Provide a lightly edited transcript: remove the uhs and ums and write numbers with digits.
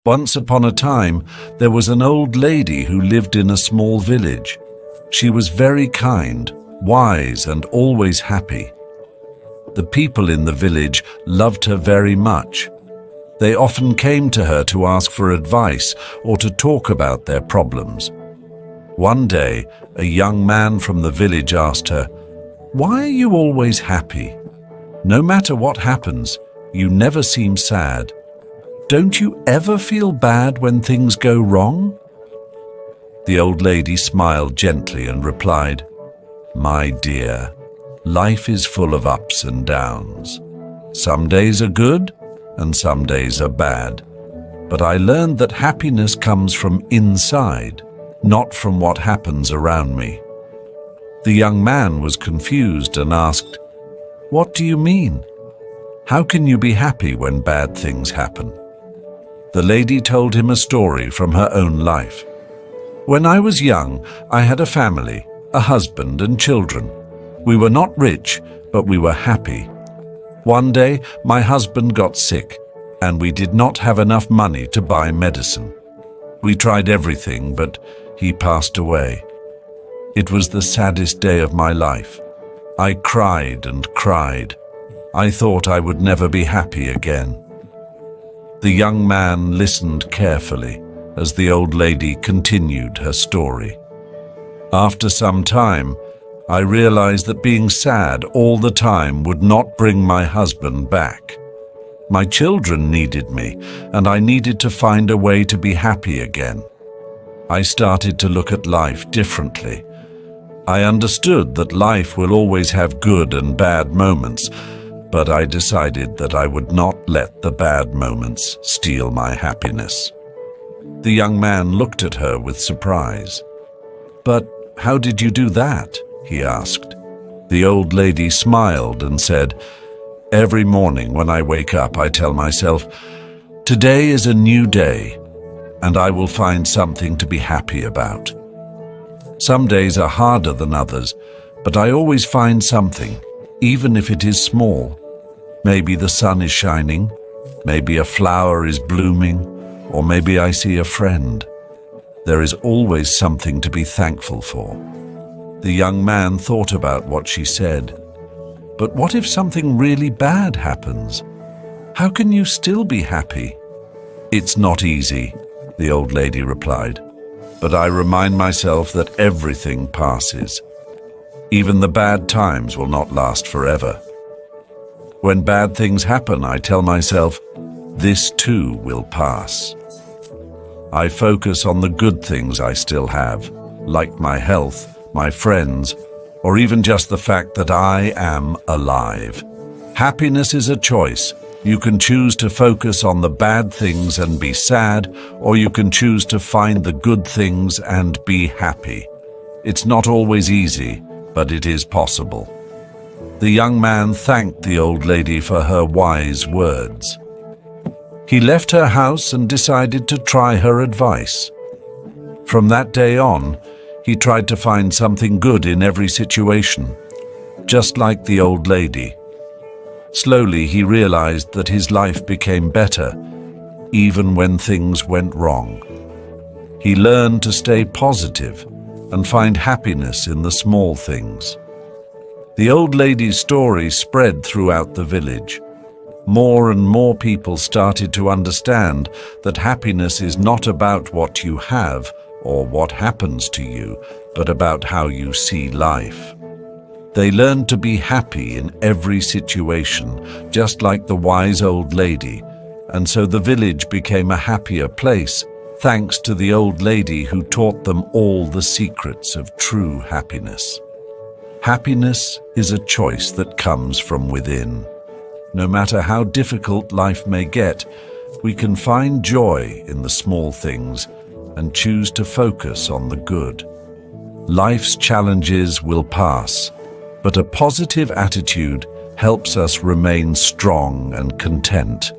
Once upon a time, there was an old lady who lived in a small village. She was very kind, wise, and always happy. The people in the village loved her very much. They often came to her to ask for advice or to talk about their problems. One day, a young man from the village asked her, "Why are you always happy? No matter what happens, you never seem sad. Don't you ever feel bad when things go wrong?" The old lady smiled gently and replied, "My dear, life is full of ups and downs. Some days are good and some days are bad. But I learned that happiness comes from inside, not from what happens around me." The young man was confused and asked, "What do you mean? How can you be happy when bad things happen?" The lady told him a story from her own life. "When I was young, I had a family, a husband and children. We were not rich, but we were happy. One day, my husband got sick, and we did not have enough money to buy medicine. We tried everything, but he passed away. It was the saddest day of my life. I cried and cried. I thought I would never be happy again." The young man listened carefully as the old lady continued her story. "After some time, I realized that being sad all the time would not bring my husband back. My children needed me, and I needed to find a way to be happy again. I started to look at life differently. I understood that life will always have good and bad moments, but I decided that I would not let the bad moments steal my happiness." The young man looked at her with surprise. "But how did you do that?" he asked. The old lady smiled and said, "Every morning when I wake up, I tell myself, today is a new day, and I will find something to be happy about. Some days are harder than others, but I always find something, even if it is small. Maybe the sun is shining, maybe a flower is blooming, or maybe I see a friend. There is always something to be thankful for." The young man thought about what she said. "But what if something really bad happens? How can you still be happy?" "It's not easy," the old lady replied. "But I remind myself that everything passes. Even the bad times will not last forever. When bad things happen, I tell myself, this too will pass. I focus on the good things I still have, like my health, my friends, or even just the fact that I am alive. Happiness is a choice. You can choose to focus on the bad things and be sad, or you can choose to find the good things and be happy. It's not always easy, but it is possible." The young man thanked the old lady for her wise words. He left her house and decided to try her advice. From that day on, he tried to find something good in every situation, just like the old lady. Slowly, he realized that his life became better, even when things went wrong. He learned to stay positive and find happiness in the small things. The old lady's story spread throughout the village. More and more people started to understand that happiness is not about what you have or what happens to you, but about how you see life. They learned to be happy in every situation, just like the wise old lady, and so the village became a happier place, thanks to the old lady who taught them all the secrets of true happiness. Happiness is a choice that comes from within. No matter how difficult life may get, we can find joy in the small things and choose to focus on the good. Life's challenges will pass, but a positive attitude helps us remain strong and content.